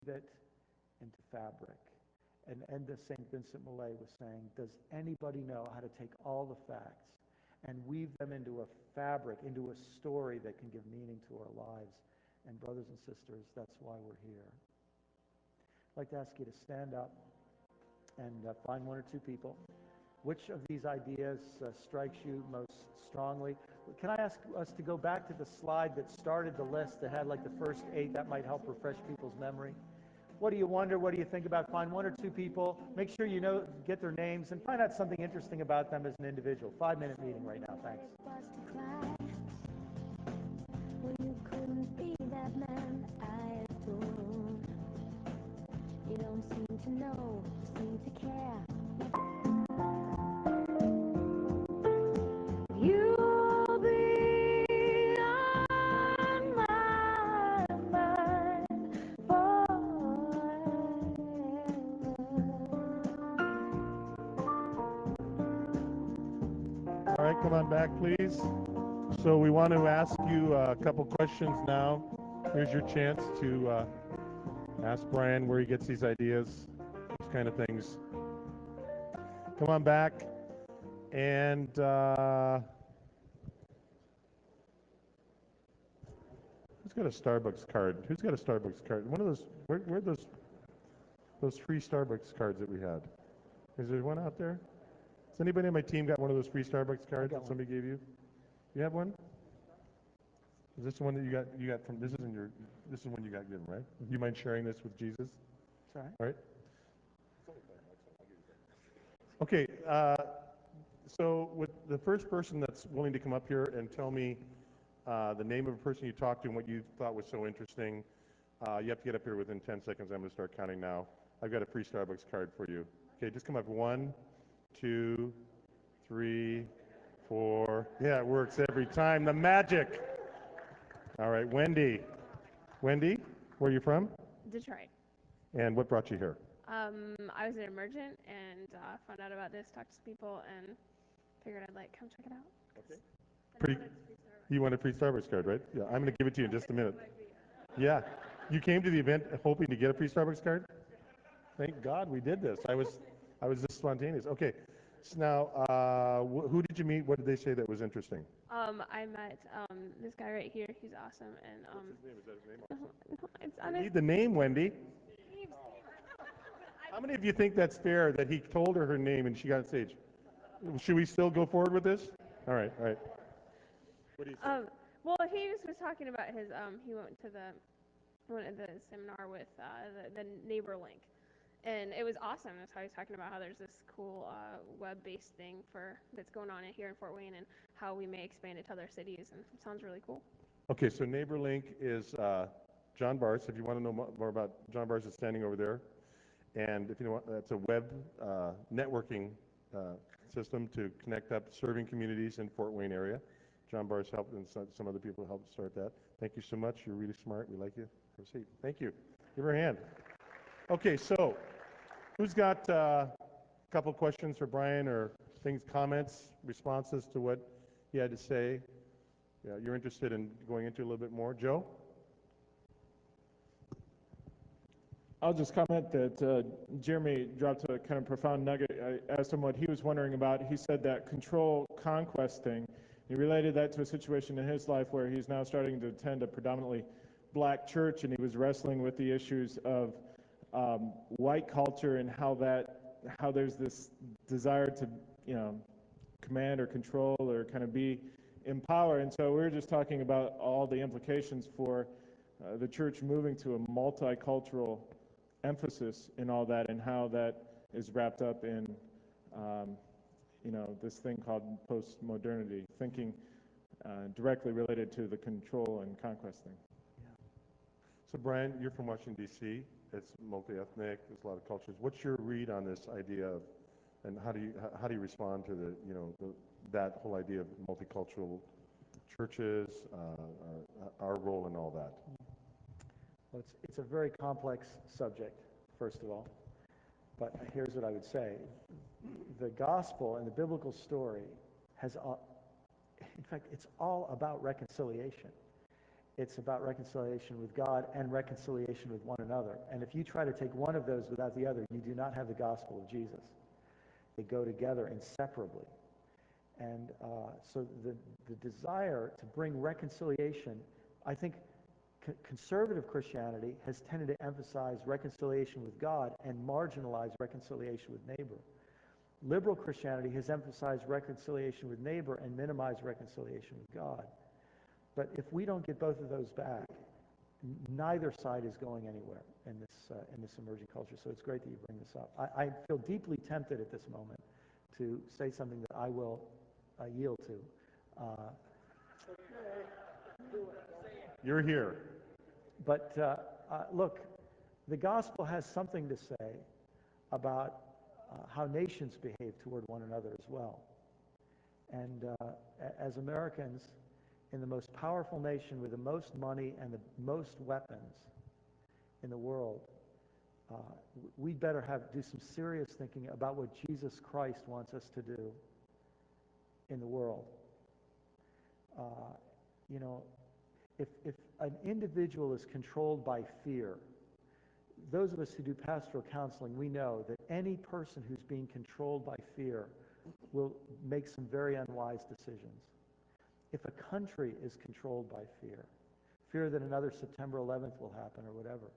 it into fabric. And Enda St. Vincent Millay was saying, does anybody know how to take all the facts and weave them into a fabric, into a story that can give meaning to our lives? And brothers and sisters, that's why we're here. I'd like to ask you to stand up and find one or two people. Which of these ideas strikes you most strongly? Can I ask us to go back to the slide that started the list that had like the first 8? That might help refresh people's memory. What do you wonder? What do you think about? Find one or two people. Make sure you know, get their names, and find out something interesting about them as an individual. 5-minute meeting right now. Thanks. You couldn't be that man I adore. You don't seem to know, you seem to care. You'll be on my mind forever. All right, come on back, please. So we want to ask you a couple questions now. Here's your chance to ask Brian where he gets these ideas, these kind of things. Come on back. And who's got a Starbucks card? Who's got a Starbucks card? One of those, where are those free Starbucks cards that we had? Is there one out there? Has anybody on my team got one of those free Starbucks cards that somebody gave you? You have one? Is this the one that you got from, this is one you got given, right? You mind sharing this with Jesus? Sorry. All right. Okay, so with the first person that's willing to come up here and tell me the name of a person you talked to and what you thought was so interesting, you have to get up here within 10 seconds. I'm going to start counting now. I've got a free Starbucks card for you. Okay, just come up. 1, 2, 3, 4. Yeah, it works every time. The magic. All right, Wendy. Wendy, where are you from? Detroit. And what brought you here? I was an emergent and found out about this, talked to people, and figured I'd come check it out. Okay. Pretty. You want a free Starbucks card, right? Yeah, I'm going to give it to you in just a minute. Yeah. You came to the event hoping to get a free Starbucks card? Thank God we did this. I was this spontaneous. Okay. So now, who did you meet? What did they say that was interesting? I met this guy right here. He's awesome. And what's his name? Is that his name? no, it's I need the name, Wendy. How many of you think that's fair that he told her name and she got on stage? Should we still go forward with this? All right, all right. What do you say? Well, he just was talking about his, he went to the seminar with the Neighbor Link. And it was awesome. That's how he's talking about how there's this cool web-based thing that's going on here in Fort Wayne and how we may expand it to other cities. And it sounds really cool. Okay, so NeighborLink is John Bars. If you want to know more about John Bars, is standing over there. And if you know, that's a web networking system to connect up serving communities in Fort Wayne area. John Bars helped, and some other people helped start that. Thank you so much. You're really smart. We like you. Proceed. Thank you. Give her a hand. Okay, so who's got a couple questions for Brian or things, comments, responses to what he had to say? Yeah, you're interested in going into a little bit more. Joe? I'll just comment that Jeremy dropped a kind of profound nugget. I asked him what he was wondering about. He said that control conquest thing. He related that to a situation in his life where he's now starting to attend a predominantly black church, and he was wrestling with the issues of white culture and how there's this desire to, command or control or kind of be in power. And so we were just talking about all the implications for the church moving to a multicultural emphasis in all that, and how that is wrapped up in this thing called postmodernity, thinking directly related to the control and conquest thing. Yeah. So Brian, you're from Washington, D.C. It's multi-ethnic. There's a lot of cultures. What's your read on this idea of, and how do you respond to that whole idea of multicultural churches, our role in all that? Well, it's a very complex subject, first of all. But here's what I would say. The gospel and the biblical story has, in fact, it's all about reconciliation. It's about reconciliation with God and reconciliation with one another. And if you try to take one of those without the other, you do not have the gospel of Jesus. They go together inseparably. And so the desire to bring reconciliation, I think conservative Christianity has tended to emphasize reconciliation with God and marginalize reconciliation with neighbor. Liberal Christianity has emphasized reconciliation with neighbor and minimized reconciliation with God. But if we don't get both of those back, neither side is going anywhere in this emerging culture. So it's great that you bring this up. I feel deeply tempted at this moment to say something that I will yield to. You're here. But look, the gospel has something to say about how nations behave toward one another as well. And as Americans, in the most powerful nation with the most money and the most weapons in the world, we'd better do some serious thinking about what Jesus Christ wants us to do in the world. You know, if an individual is controlled by fear, those of us who do pastoral counseling, we know that any person who's being controlled by fear will make some very unwise decisions. If a country is controlled by fear that another September 11th will happen or whatever,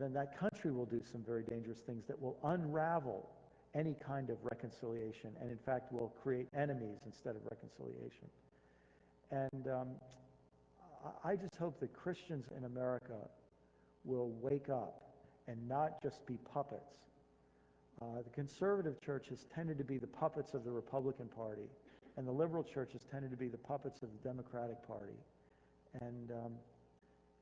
then that country will do some very dangerous things that will unravel any kind of reconciliation and, in fact, will create enemies instead of reconciliation. And I just hope that Christians in America will wake up and not just be puppets. The conservative church has tended to be the puppets of the Republican Party, and the liberal church has tended to be the puppets of the Democratic Party. And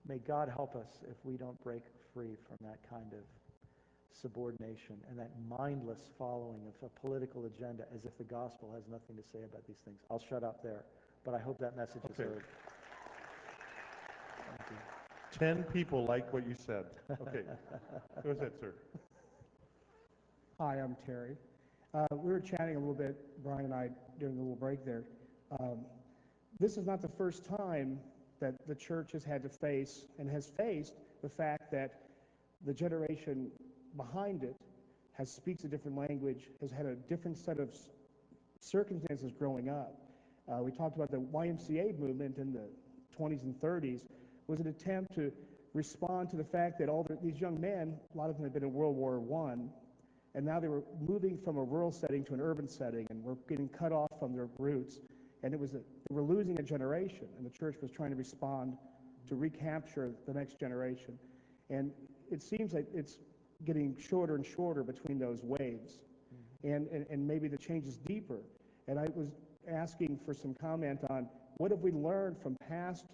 may God help us if we don't break free from that kind of subordination and that mindless following of a political agenda as if the gospel has nothing to say about these things. I'll shut up there, but I hope that message is heard. Thank you. 10 people like what you said. Okay. Go ahead, sir. Hi, I'm Terry. We were chatting a little bit, Brian and I, during the little break there. This is not the first time that the church has had to face and has faced the fact that the generation behind it speaks a different language, has had a different set of circumstances growing up. We talked about the YMCA movement in the 20s and 30s was an attempt to respond to the fact that these young men, a lot of them had been in World War I, and now they were moving from a rural setting to an urban setting and were getting cut off from their roots. And they were losing a generation, and the church was trying to respond to recapture the next generation. And it seems like it's getting shorter and shorter between those waves. And maybe the change is deeper. And I was asking for some comment on what have we learned from past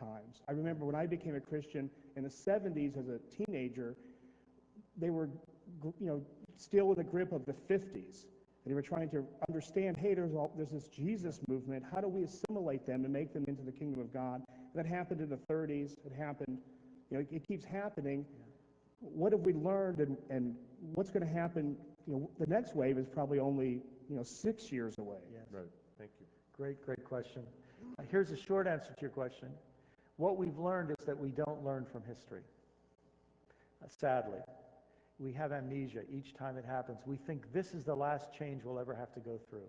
times. I remember when I became a Christian in the 70s as a teenager, they were, still in the grip of the 50s. And they were trying to understand, hey, there's this Jesus movement. How do we assimilate them and make them into the kingdom of God? And that happened in the 30s. It happened, it keeps happening. What have we learned, and what's going to happen? The next wave is probably only, 6 years away. Yes. Right. Thank you. Great question. Here's a short answer to your question. What we've learned is that we don't learn from history. Sadly. We have amnesia each time it happens. We think this is the last change we'll ever have to go through.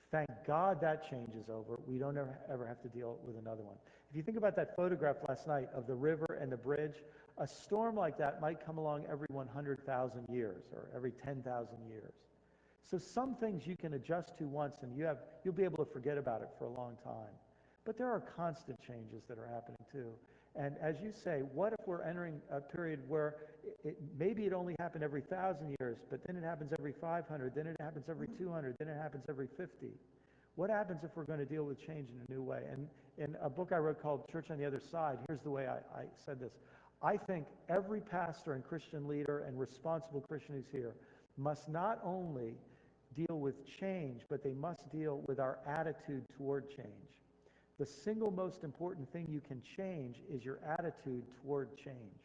Thank God that change is over. We don't ever have to deal with another one. If you think about that photograph last night of the river and the bridge, a storm like that might come along every 100,000 years or every 10,000 years. So some things you can adjust to once and you'll be able to forget about it for a long time. But there are constant changes that are happening too. And as you say, what if we're entering a period where maybe it only happened every 1,000 years, but then it happens every 500, then it happens every 200, then it happens every 50? What happens if we're going to deal with change in a new way? And in a book I wrote called Church on the Other Side, here's the way I said this. I think every pastor and Christian leader and responsible Christian who's here must not only deal with change, but they must deal with our attitude toward change. The single most important thing you can change is your attitude toward change.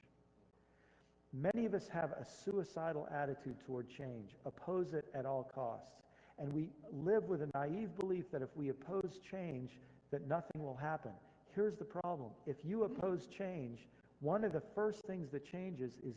Many of us have a suicidal attitude toward change, oppose it at all costs. And we live with a naive belief that if we oppose change, that nothing will happen. Here's the problem. If you oppose change, one of the first things that changes is